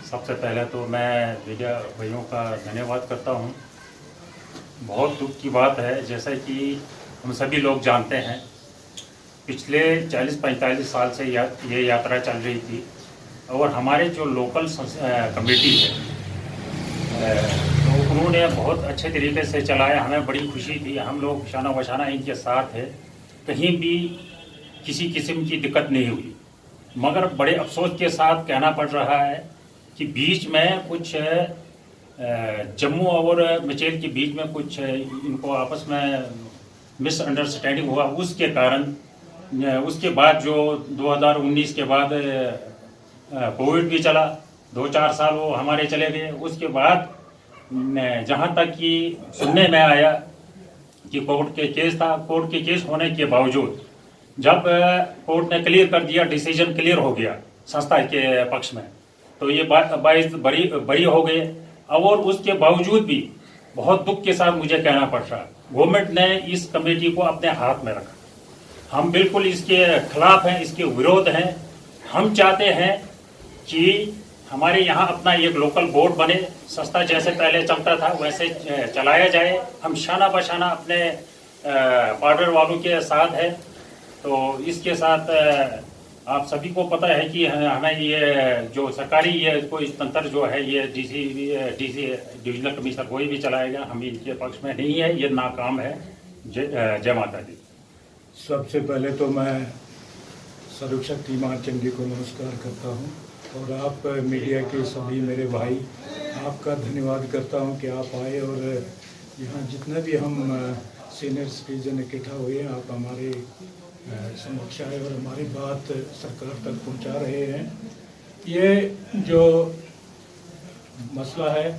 सबसे पहले तो मैं मीडिया भाइयों का धन्यवाद करता हूं। बहुत दुख की बात है, जैसा कि हम सभी लोग जानते हैं, पिछले 40-45 साल से ये यात्रा चल रही थी और हमारे जो लोकल कमेटी है तो उन्होंने बहुत अच्छे तरीके से चलाया। हमें बड़ी खुशी थी, हम लोग शाना बशाना इनके साथ है, कहीं भी किसी किस्म की दिक्कत नहीं हुई। मगर बड़े अफसोस के साथ कहना पड़ रहा है कि बीच में कुछ जम्मू और मचेल के बीच में कुछ इनको आपस में मिसअंडरस्टैंडिंग हुआ, उसके कारण उसके बाद जो 2019 के बाद कोविड भी चला, 2-4 साल वो हमारे चले गए। उसके बाद जहाँ तक कि सुनने में आया कि कोर्ट के केस था, कोर्ट के केस होने के बावजूद जब कोर्ट ने क्लियर कर दिया, डिसीजन क्लियर हो गया संस्था के पक्ष में, तो ये 22 बरी हो गए। और उसके बावजूद भी बहुत दुख के साथ मुझे कहना पड़ रहा है, गवर्नमेंट ने इस कमेटी को अपने हाथ में रखा। हम बिल्कुल इसके खिलाफ हैं, इसके विरोध हैं। हम चाहते हैं कि हमारे यहाँ अपना एक लोकल बोर्ड बने, संस्था जैसे पहले चलता था वैसे चलाया जाए। हम शाना बशाना अपने बॉर्डर वालों के साथ है। तो इसके साथ आप सभी को पता है कि हमें ये जो सरकारी ये कोई तंत्र जो है, ये डीसी डिविजनल कमिश्नर कोई भी चलाएगा, हम इनके पक्ष में नहीं है, ये नाकाम है। जय माता दी। सबसे पहले तो मैं सर्वशक्ति मां चंडी को नमस्कार करता हूं और आप मीडिया के सभी मेरे भाई, आपका धन्यवाद करता हूं कि आप आए और यहाँ जितने भी हम सीनियर सिटीजन इकट्ठा हुए हैं, आप हमारे समक्ष आए और हमारी बात सरकार तक पहुंचा रहे हैं। ये जो मसला है,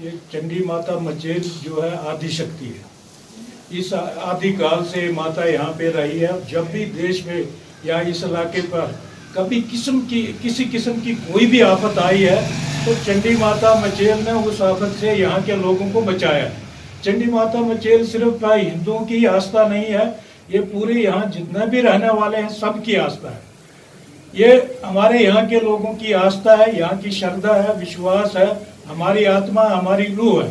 ये चंडी माता मचेल जो है आदि शक्ति है। इस आदिकाल से माता यहाँ पे रही है। जब भी देश में या इस इलाके पर कभी किसी किस्म की कोई भी आफत आई है तो चंडी माता मचेल ने उस आफत से यहाँ के लोगों को बचाया। चंडी माता मचेल सिर्फ हिंदुओं की आस्था नहीं है, ये पूरे यहाँ जितने भी रहने वाले हैं सबकी आस्था है। ये हमारे यहाँ के लोगों की आस्था है, यहाँ की श्रद्धा है, विश्वास है, हमारी आत्मा, हमारी रूह है।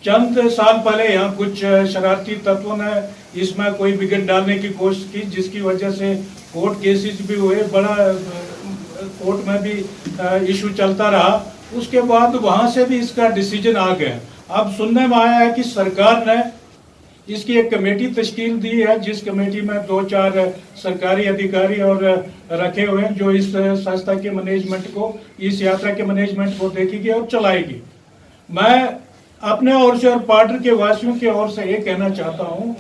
चंद साल पहले यहाँ कुछ शरारती तत्वों ने इसमें कोई बिगड़ डालने की कोशिश की, जिसकी वजह से कोर्ट केसेस भी हुए, बड़ा कोर्ट में भी इशू चलता रहा। उसके बाद वहाँ से भी इसका डिसीजन आ गया। अब सुनने में आया है कि सरकार ने इसकी एक कमेटी तश्कील दी है, जिस कमेटी में 2-4 सरकारी अधिकारी और रखे हुए हैं जो इस संस्था के मैनेजमेंट को, इस यात्रा के मैनेजमेंट को देखेगी और चलाएगी। मैं अपने ओर से और पार्टी के वासियों की ओर से ये कहना चाहता हूँ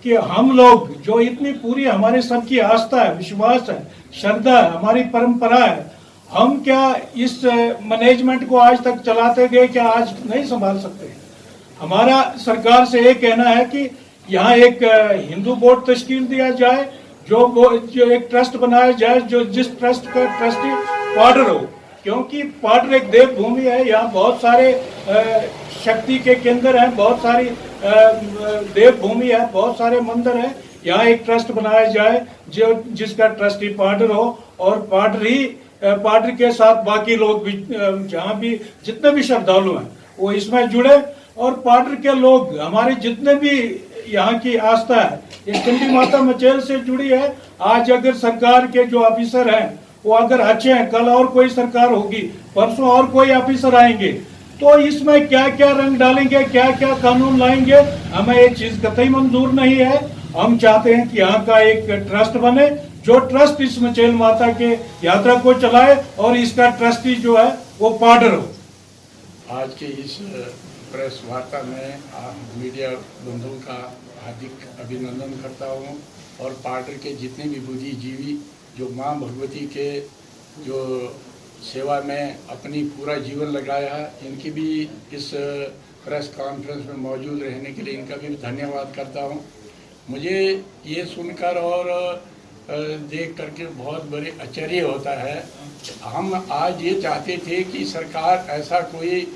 कि हम लोग जो इतनी पूरी हमारे सबकी आस्था है, विश्वास है, श्रद्धा है, हमारी परंपरा है, हम क्या इस मैनेजमेंट को आज तक चलाते गए, क्या आज नहीं संभाल सकते? हमारा सरकार से ये कहना है कि यहाँ एक हिंदू बोर्ड तश्कील दिया जाए, जो एक ट्रस्ट बनाया जाए, जो जिस ट्रस्ट का ट्रस्टी पाडर हो, क्योंकि पाडर एक देव भूमि है। यहाँ बहुत सारे शक्ति के केंद्र हैं, बहुत सारी देव भूमि है, बहुत सारे मंदिर हैं। यहाँ एक ट्रस्ट बनाया जाए जो जिसका ट्रस्टी पाडर हो और पाडर के साथ बाकी लोग भी, जहाँ भी जितने भी श्रद्धालु हैं वो इसमें जुड़े। और पाडर के लोग, हमारे जितने भी यहाँ की आस्था है ये चंडी माता मचेल से जुड़ी है। आज अगर सरकार के जो ऑफिसर हैं वो अगर अच्छे हैं, कल और कोई सरकार होगी, परसों और कोई ऑफिसर आएंगे, तो इसमें क्या क्या रंग डालेंगे, क्या क्या कानून लाएंगे, हमें ये चीज कतई मंजूर नहीं है। हम चाहते हैं कि यहाँ का एक ट्रस्ट बने, जो ट्रस्ट इस मचेल माता के यात्रा को चलाए और इसका ट्रस्टी जो है वो पाडर हो। आज के इस प्रेस वार्ता में मीडिया बंधुओं का हार्दिक अभिनंदन करता हूँ और पार्टी के जितने भी बुद्धिजीवी जो मां भगवती के जो सेवा में अपनी पूरा जीवन लगाया है, इनकी भी इस प्रेस कॉन्फ्रेंस में मौजूद रहने के लिए इनका भी धन्यवाद करता हूँ। मुझे ये सुनकर और देख करके बहुत बड़े आश्चर्य होता है। हम आज ये चाहते थे कि सरकार ऐसा कोई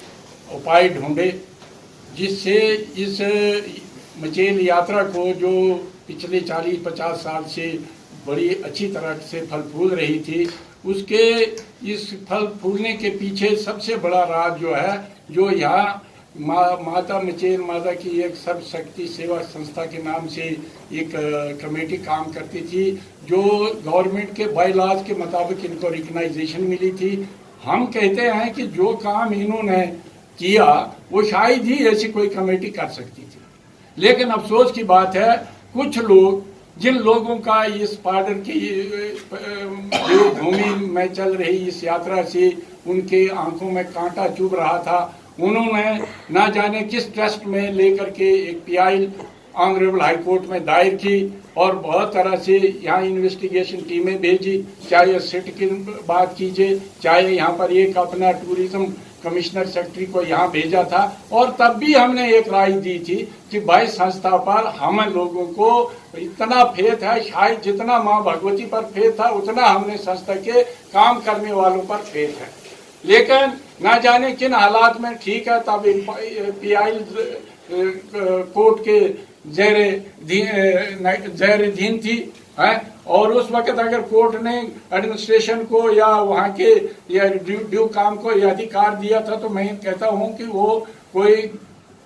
उपाय ढूंढे जिससे इस मचेल यात्रा को, जो पिछले 40-50 साल से बड़ी अच्छी तरह से फल फूल रही थी, उसके इस फल फूलने के पीछे सबसे बड़ा राज जो है, जो यहाँ माता मचेल माता की एक सर्वशक्ति सेवा संस्था के नाम से एक कमेटी काम करती थी, जो गवर्नमेंट के बाई लॉज के मुताबिक इनको रिकग्नाइजेशन मिली थी। हम कहते हैं कि जो काम इन्होंने किया वो शायद ही ऐसी कोई कमेटी कर सकती थी, लेकिन अफसोस की बात है कुछ लोग, जिन लोगों का इस पार्डर की देवभूमि में चल रही इस यात्रा से उनके आंखों में कांटा चुभ रहा था, उन्होंने ना जाने किस ट्रस्ट में लेकर के एक पीआई ऑनरेबल हाई कोर्ट में दायर की और बहुत तरह से यहाँ इन्वेस्टिगेशन टीमें भेजी, चाहे सिट की बात कीजिए, चाहे यहाँ पर एक अपना टूरिज्म कमिश्नर सेक्रेटरी को यहाँ भेजा था, और तब भी हमने एक राय दी थी कि भाई संस्था पर हम लोगों को इतना फेथ है, शायद जितना माँ भगवती पर फेथ था उतना हमने संस्था के काम करने वालों पर फेथ है। लेकिन ना जाने किन हालात में, ठीक है तब पीआई कोर्ट के ज़ेर धीन थी है, और उस वक्त अगर कोर्ट ने एडमिनिस्ट्रेशन को या वहाँ के या ड्यू काम को यह अधिकार दिया था तो मैं कहता हूँ कि वो कोई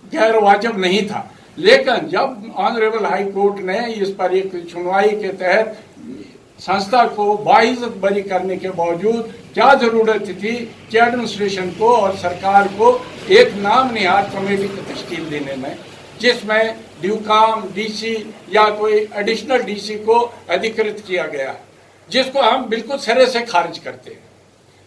गैर वाजिब नहीं था। लेकिन जब ऑनरेबल हाई कोर्ट ने इस पर एक सुनवाई के तहत संस्था को बाइज्जत बरी करने के बावजूद क्या जरूरत थी कि एडमिनिस्ट्रेशन को और सरकार को एक नाम निहार कमेटी की तश्कील देने में, जिसमें ड्यूकाम डीसी या कोई एडिशनल डीसी को अधिकृत किया गया, जिसको हम बिल्कुल सिरे से खारिज करते हैं।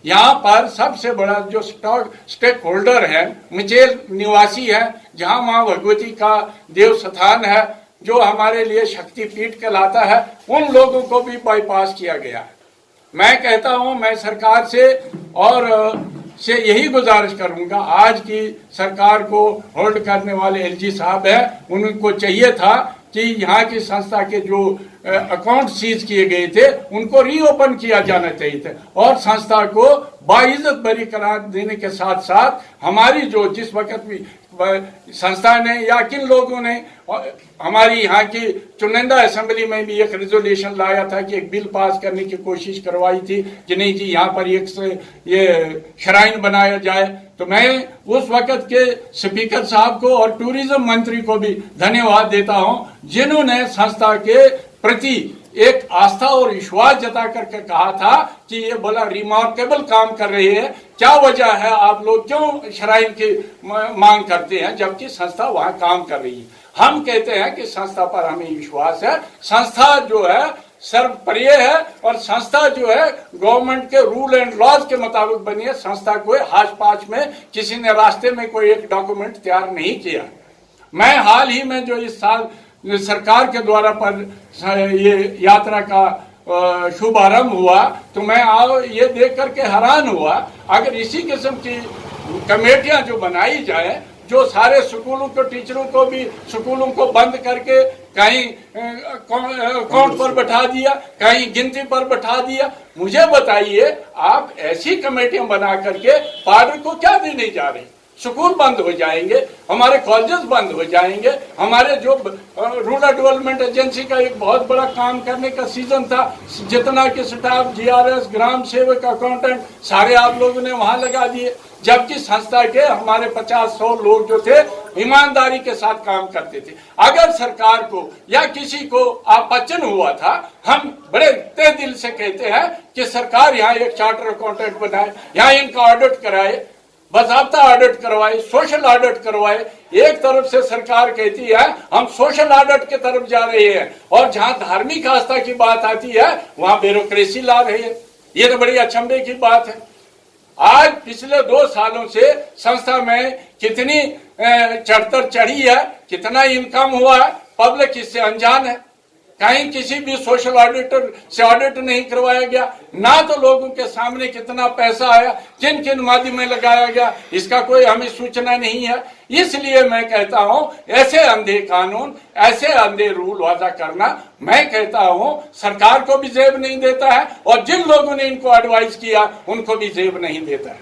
यहाँ पर सबसे बड़ा जो स्टेक होल्डर है मचेल निवासी है, जहाँ माँ भगवती का देव स्थान है, जो हमारे लिए शक्तिपीठ कहलाता है, उन लोगों को भी बाईपास किया गया। मैं कहता हूँ, मैं सरकार से और से यही गुजारिश करूंगा, आज की सरकार को होल्ड करने वाले एलजी साहब हैं, उनको चाहिए था कि यहाँ की संस्था के जो अकाउंट सीज किए गए थे उनको रीओपन किया जाना चाहिए था, और संस्था को बाइज्जत बरी करार देने के साथ साथ हमारी जो जिस वक्त भी संस्था ने या किन लोगों ने हमारी यहाँ की चुनिंदा असेंबली में भी एक रेजोल्यूशन लाया था कि एक बिल पास करने की कोशिश करवाई थी कि नहीं जी यहाँ पर एक ये श्राइन बनाया जाए, तो मैं उस वक्त के स्पीकर साहब को और टूरिज्म मंत्री को भी धन्यवाद देता हूँ, जिन्होंने संस्था के प्रति एक आस्था और विश्वास जता करके कहा था कि ये बड़ा रिमार्केबल काम कर रही है, क्या वजह है आप लोग क्यों श्राइन की मांग करते हैं जबकि संस्था वहां काम कर रही है। हम कहते हैं कि संस्था पर हमें विश्वास है, संस्था जो है सर्वप्रिय है और संस्था जो है गवर्नमेंट के रूल एंड लॉज के मुताबिक बनी है। संस्था कोई हाथ पांच में किसी ने रास्ते में कोई एक डॉक्यूमेंट तैयार नहीं किया। मैं हाल ही में जो इस साल सरकार के द्वारा पर ये यात्रा का शुभारंभ हुआ तो मैं ये देख करके हैरान हुआ, अगर इसी किस्म की कमेटियां जो बनाई जाए, जो सारे स्कूलों के टीचरों को भी स्कूलों को बंद करके कहीं अकाउंट पर बैठा दिया, कहीं गिनती पर बैठा दिया, मुझे बताइए आप ऐसी कमेटियां बना करके पार्डर को क्या देने जा रहे हैं? स्कूल बंद हो जाएंगे, हमारे कॉलेजेस बंद हो जाएंगे, हमारे जो रूरल डेवलपमेंट एजेंसी का एक बहुत बड़ा काम करने का सीजन था, जितना कि स्टाफ जीआरएस ग्राम सेवक अकाउंटेंट सारे आप लोगों ने वहां लगा दिए, जबकि संस्था के हमारे 50-100 लोग जो थे ईमानदारी के साथ काम करते थे। अगर सरकार को या किसी को आपचन हुआ था, हम बड़े तहे दिल से कहते हैं कि सरकार यहाँ एक चार्टर अकाउंटेंट बनाए, यहाँ इनका ऑडिट कराए, बाज़ाब्ता ऑडिट करवाए, सोशल ऑडिट करवाए। एक तरफ से सरकार कहती है हम सोशल ऑडिट की तरफ जा रहे हैं और जहां धार्मिक आस्था की बात आती है वहां ब्यूरोक्रेसी ला रही है। ये तो बड़ी अचंभे की बात है। आज पिछले 2 सालों से संस्था में कितनी चढ़तर चढ़ी है, कितना इनकम हुआ है, पब्लिक इससे अनजान है। कहीं किसी भी सोशल ऑडिटर से ऑडिट नहीं करवाया गया, ना तो लोगों के सामने कितना पैसा आया, किन किन माध्यम में लगाया गया, इसका कोई हमें सूचना नहीं है। इसलिए मैं कहता हूं ऐसे अंधे कानून, ऐसे अंधे रूल वाजा करना, मैं कहता हूं सरकार को भी जेब नहीं देता है और जिन लोगों ने इनको एडवाइस किया उनको भी जेब नहीं देता है।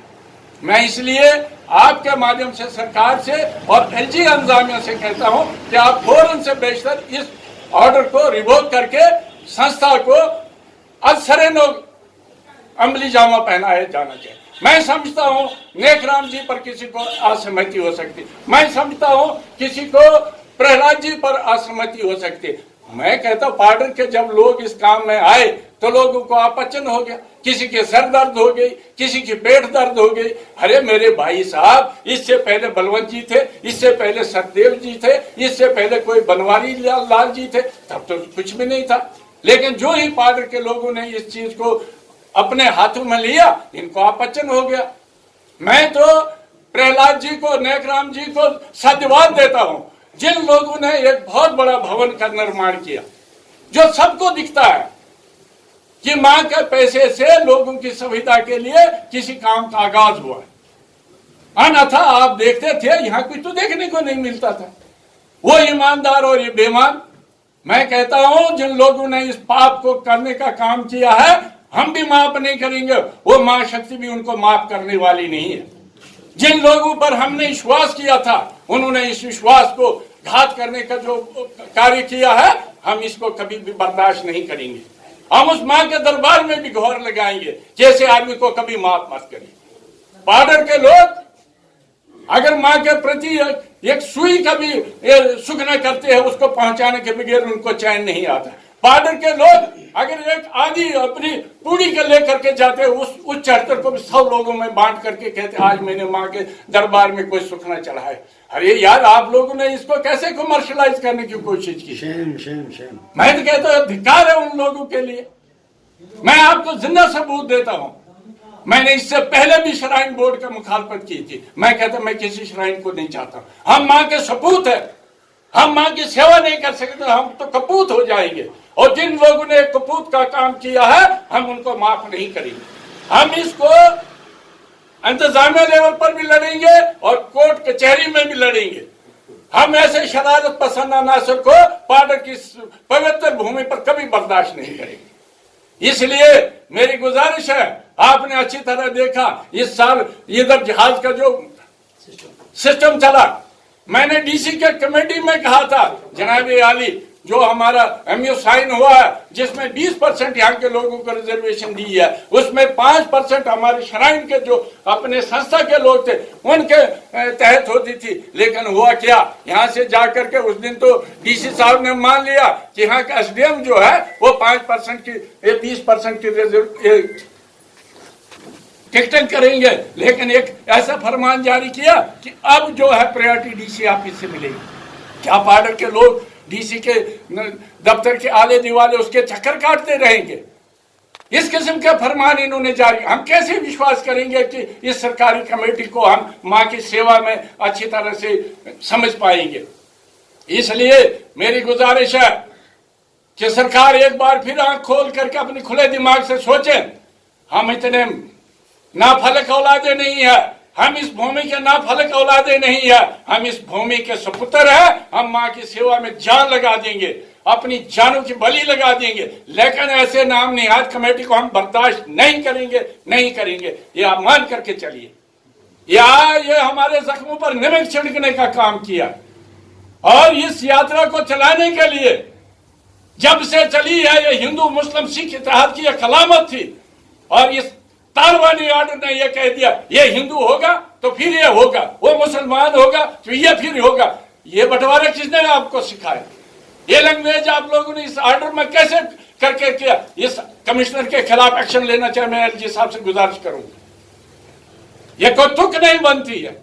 मैं इसलिए आपके माध्यम से सरकार से और एलजी इंतजामिया से कहता हूं कि आप फौरन से बेशतर इस ऑर्डर को रिवोक करके संस्था को असरे अमली जामा पहनाया जाना चाहिए। मैं समझता हूँ नेकराम जी पर किसी को असहमति हो सकती, मैं समझता हूँ किसी को प्रहलाद जी पर असहमति हो सकती। मैं कहता हूँ पार्टी के जब लोग इस काम में आए तो लोगों को अपचन हो गया, किसी के सर दर्द हो गई, किसी की पेट दर्द हो गई। अरे मेरे भाई साहब, इससे पहले बलवंत जी थे, इससे पहले सतदेव जी थे, इससे पहले कोई बनवारी लाल जी थे, तब तो कुछ भी नहीं था। लेकिन जो ही पार्टी के लोगों ने इस चीज को अपने हाथों में लिया, इनको अपचन हो गया। मैं तो प्रहलाद जी को, नेकराम जी को साधुवाद देता हूं, जिन लोगों ने एक बहुत बड़ा भवन का निर्माण किया, जो सबको दिखता है कि मां के पैसे से लोगों की सुविधा के लिए किसी काम का आगाज हुआ है। अन्यथा आप देखते थे यहां कुछ तो देखने को नहीं मिलता था। वो ईमानदार और ये बेईमान, मैं कहता हूं जिन लोगों ने इस पाप को करने का काम किया है, हम भी माफ नहीं करेंगे, वो मां शक्ति भी उनको माफ करने वाली नहीं है। जिन लोगों पर हमने विश्वास किया था, उन्होंने इस विश्वास को घात करने का जो कार्य किया है, हम इसको कभी भी बर्दाश्त नहीं करेंगे। हम उस मां के दरबार में भी गुहार लगाएंगे, जैसे आदमी को कभी माफ मत करिए। पाडर के लोग अगर मां के प्रति एक सुई का भी सुख न करते हैं, उसको पहुंचाने के बगैर उनको चैन नहीं आता। पाडर के लोग अगर एक आदि अपनी पूड़ी के लेकर के जाते, उस चढ़तर को भी 100 लोगों में बांट करके कहते आज मैंने मां के दरबार में कोई सुख न चढ़ा है। अरे यार, आप लोगों ने इसको कैसे कमर्शलाइज करने की कोशिश की? शेम। मैं तो कहता हूं धिक्कार है उन लोगों के लिए। मैं आपको जिंदा सबूत देता हूं, मैंने इससे पहले भी श्राइन बोर्ड का मुखालफत की थी। मैं कहता मैं किसी श्राइन को नहीं चाहता। हम मां के सपूत है, हम मां की सेवा नहीं कर सकते, हम तो कपूत हो जाएंगे। और जिन लोगों ने कपूत का काम किया है, हम उनको माफ नहीं करेंगे। हम इसको इंतजामिया लेवल पर भी लड़ेंगे और कोर्ट कचहरी में भी लड़ेंगे। हम ऐसे शरारत पसंद अनासर को पाडर की पवित्र भूमि पर कभी बर्दाश्त नहीं करेंगे। इसलिए मेरी गुजारिश है, आपने अच्छी तरह देखा इस साल इधर जहाज का जो सिस्टम चला, मैंने डीसी के कमेटी में कहा था जनाब आली, जो हमारा एमयू साइन हुआ है जिसमें 20% यहाँ के लोगों को रिजर्वेशन दी है, उसमें 5% हमारे श्राइन के जो अपने संस्था के लोग थे उनके तहत होती थी। लेकिन हुआ क्या, यहाँ से जाकर के उस दिन तो डीसी साहब ने मान लिया कि यहाँ का एसडीएम जो है वो 5% की 20% की टिकटिंग करेंगे। लेकिन एक ऐसा फरमान जारी किया कि अब जो है प्रायोरिटी डीसी ऑफिस से मिलेगी। क्या पाडर के लोग डीसी के दफ्तर के आले दिवाले उसके चक्कर काटते रहेंगे? इस किस्म के फरमान इन्होंने जारी, हम कैसे विश्वास करेंगे कि इस सरकारी कमेटी को हम मां की सेवा में अच्छी तरह से समझ पाएंगे? इसलिए मेरी गुजारिश है कि सरकार एक बार फिर आंख खोल करके अपने खुले दिमाग से सोचें। हम इतने नाफलक औलादे नहीं है, हम इस भूमि के नाफलक औलादे नहीं है, हम इस भूमि के सपुत्र है। हम मां की सेवा में जान लगा देंगे, अपनी जानों की बलि लगा देंगे, लेकिन ऐसे नाम निहाद कमेटी को हम बर्दाश्त नहीं करेंगे। ये आप मान करके चलिए। ये हमारे जख्मों पर नमक छिड़कने का काम किया और इस यात्रा को चलाने के लिए जब से चली है, ये हिंदू मुस्लिम सिख इत्तेहाद की एक अलामत थी। और इस तारवानी ऑर्डर ने यह कह दिया ये हिंदू होगा तो फिर ये होगा, वो मुसलमान होगा तो ये फिर होगा। ये बंटवारा किसने आपको सिखाया? ये लैंग्वेज आप लोगों ने इस ऑर्डर में कैसे करके किया? इस कमिश्नर के खिलाफ एक्शन लेना चाहिए। मैं एलजी साहब से गुजारिश करूंगा, ये कोई तुक नहीं बनती है।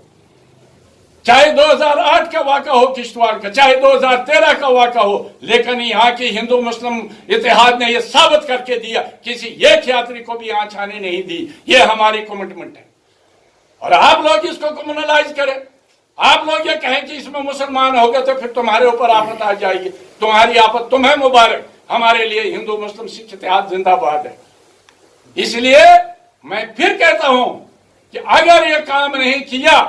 चाहे 2008 का वाक़ा हो किश्तवाड़ का, चाहे 2013 का वाक़ा हो, लेकिन यहाँ की हिंदू मुस्लिम इत्तेहाद ने यह साबित करके दिया किसी एक यात्री को भी यहाँ आने नहीं दी। ये हमारी कमिटमेंट है। और आप लोग इसको कम्युनलाइज करें, आप लोग ये कहें कि इसमें मुसलमान हो गए तो फिर तुम्हारे ऊपर आफत आ जाएगी। तुम्हारी आफत तुम्हें मुबारक, हमारे लिए हिंदू मुस्लिम सिख इत्तेहाद जिंदाबाद है। इसलिए मैं फिर कहता हूं कि अगर ये काम नहीं किया,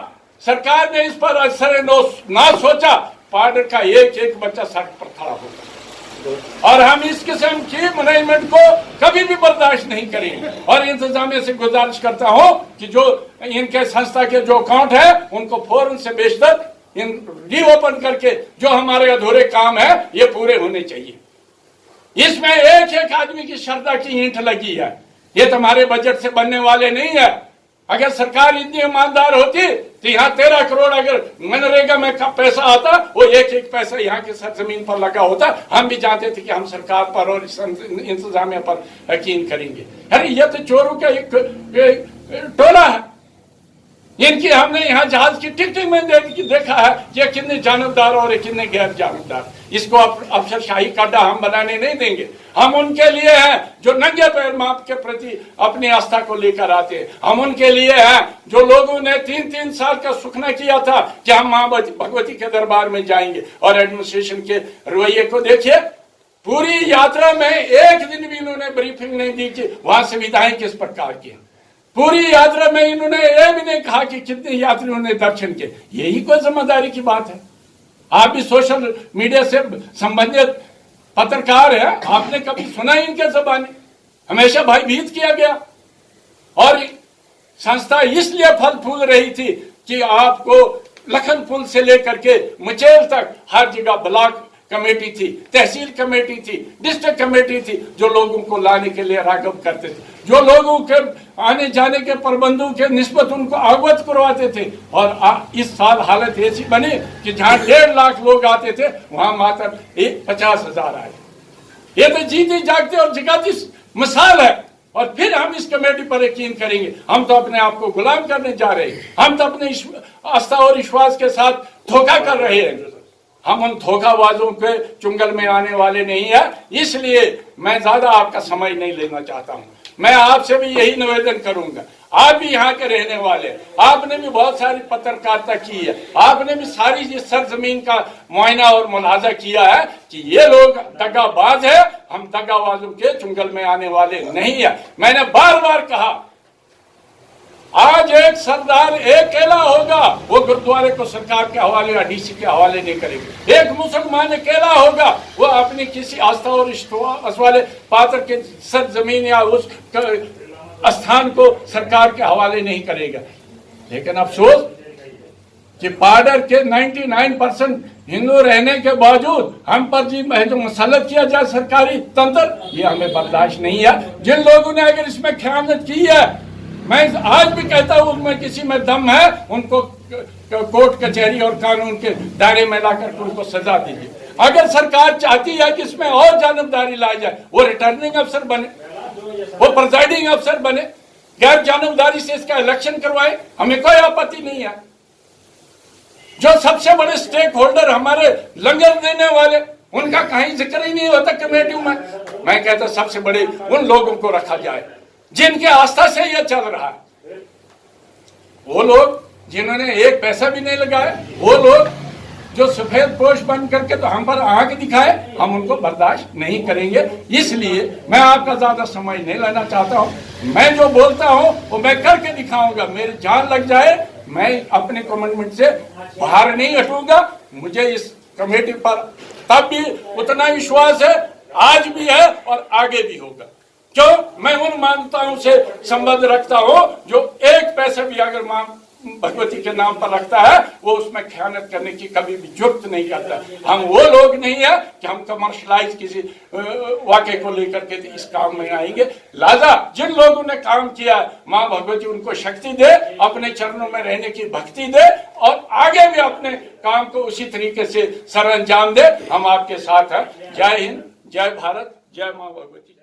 सरकार ने इस पर असर ना सोचा, पाडर का एक बच्चा सड़क पर खड़ा होगा। और हम इस किस्म की मैनेजमेंट को कभी भी बर्दाश्त नहीं करेंगे। और इंतजामिया से गुजारिश करता हूं कि जो इनके संस्था के जो अकाउंट है उनको फौरन से बेशतर रीओपन करके जो हमारे अधूरे काम है ये पूरे होने चाहिए। इसमें एक आदमी की श्रद्धा की ईंट लगी है। ये तुम्हारे बजट से बनने वाले नहीं है। अगर सरकार इतनी ईमानदार होती तो यहाँ 13 करोड़ अगर मनरेगा में का पैसा आता, वो एक एक पैसा यहाँ की सरजमीन पर लगा होता। हम भी जानते थे कि हम सरकार पर और इंतजामिया पर यकीन करेंगे। अरे ये तो चोरों का एक टोला है। इनकी हमने यहाँ जहाज की टिकटिंग में देखा है ये कितने जानबदार और कितने गैर जानबदार। इसको अफसरशाही का अड्डा हम बनाने नहीं देंगे। हम उनके लिए हैं जो नंगे पैर मां के प्रति अपनी आस्था को लेकर आते हैं। हम उनके लिए हैं जो लोगों ने 3-3 साल का सुखना किया था कि हम मां भगवती के दरबार में जाएंगे। और एडमिनिस्ट्रेशन के रवैये को देखिए, पूरी यात्रा में एक दिन भी इन्होंने ब्रीफिंग नहीं दी कि वहां सुविधाएं किस प्रकार की हैं। पूरी यात्रा में इन्होंने यह भी नहीं कहा कि कितने यात्रियों ने दर्शन किए। यही कोई जिम्मेदारी की बात है? आप भी सोशल मीडिया से संबंधित पत्रकार है, आपने कभी सुना इनके जबानी? हमेशा भयभीत किया गया। और संस्था इसलिए फल फूल रही थी कि आपको लखनपुर से लेकर के मुचेल तक हर जगह ब्लॉक कमेटी थी, तहसील कमेटी थी, डिस्ट्रिक्ट कमेटी थी जो लोगों को लाने के लिए रागब करते थे, जो लोगों के आने जाने के प्रबंधों के निस्बत उनको अवगत करवाते थे। और इस साल हालत ऐसी बनी कि जहां 1.5 लाख लोग आते थे वहां मात्र 50,000 आए। ये तो जीती जागती और जगाती मिसाल है। और फिर हम इस कमेटी पर यकीन करेंगे? हम तो अपने आप को गुलाम करने जा रहे हैं। हम तो अपने आस्था और विश्वास के साथ धोखा कर रहे हैं। हम उन धोखाबाजों के चुंगल में आने वाले नहीं है। इसलिए मैं ज्यादा आपका समय नहीं लेना चाहता हूं। मैं आपसे भी यही निवेदन करूंगा, आप भी यहाँ के रहने वाले, आपने भी बहुत सारी पत्रकारिता की है, आपने भी सारी इस सरजमीन का मुआयना और मुलाजा किया है कि ये लोग दगाबाज है। हम दगाबाजों के चुंगल में आने वाले नहीं है। मैंने बार बार कहा, आज एक सरदार एक अकेला होगा, वो गुरुद्वारे को सरकार के हवाले या डीसी के हवाले नहीं करेगा। एक मुसलमान अकेला होगा, वो अपनी किसी आस्था और विश्वास वाले पात्र के सरजमीन या उस स्थान को सरकार के हवाले नहीं करेगा। लेकिन अफसोस कि बॉर्डर के 99% हिंदू रहने के बावजूद हम पर जी जो मुसल्लत किया जाए सरकारी तंत्र, ये हमें बर्दाश्त नहीं है। जिन लोगों ने अगर इसमें खयानत की है, मैं आज भी कहता हूं उनमें किसी में दम है, उनको कोर्ट कचहरी और कानून के दायरे में लाकर उनको सजा दीजिए। अगर सरकार चाहती है कि इसमें और जानबदारी लाई जाए, वो रिटर्निंग अफसर बने, वो प्रिजाइडिंग अफसर बने, गैर जानबदारी से इसका इलेक्शन करवाए, हमें कोई आपत्ति नहीं है। जो सबसे बड़े स्टेक होल्डर हमारे लंगर देने वाले, उनका कहीं जिक्र ही नहीं होता कमेटियों में। मैं कहता सबसे बड़े उन लोगों को रखा जाए जिनके आस्था से यह चल रहा है। वो लोग जिन्होंने एक पैसा भी नहीं लगाया, वो लोग जो सफेद पोश बन करके तो हम पर आंख दिखाए, हम उनको बर्दाश्त नहीं करेंगे। इसलिए मैं आपका ज्यादा समय नहीं लेना चाहता हूं। मैं जो बोलता हूं वो मैं करके दिखाऊंगा। मेरी जान लग जाए, मैं अपने कमिटमेंट से बाहर नहीं हटूंगा। मुझे इस कमेटी पर तब भी उतना विश्वास है, आज भी है और आगे भी होगा। क्यों? मैं उन मान्यताओं से संबंध रखता हूं जो एक पैसा भी अगर मां भगवती के नाम पर रखता है, वो उसमें खयानत करने की कभी भी जुर्त नहीं करता। हम वो लोग नहीं है कि हम कमर्शलाइज किसी वाक़े को लेकर के इस काम में आएंगे। लिहाजा जिन लोगों ने काम किया, मां भगवती उनको शक्ति दे, अपने चरणों में रहने की भक्ति दे और आगे भी अपने काम को उसी तरीके से सर अंजाम दे। हम आपके साथ हैं। जय हिंद, जय भारत, जय मां भगवती।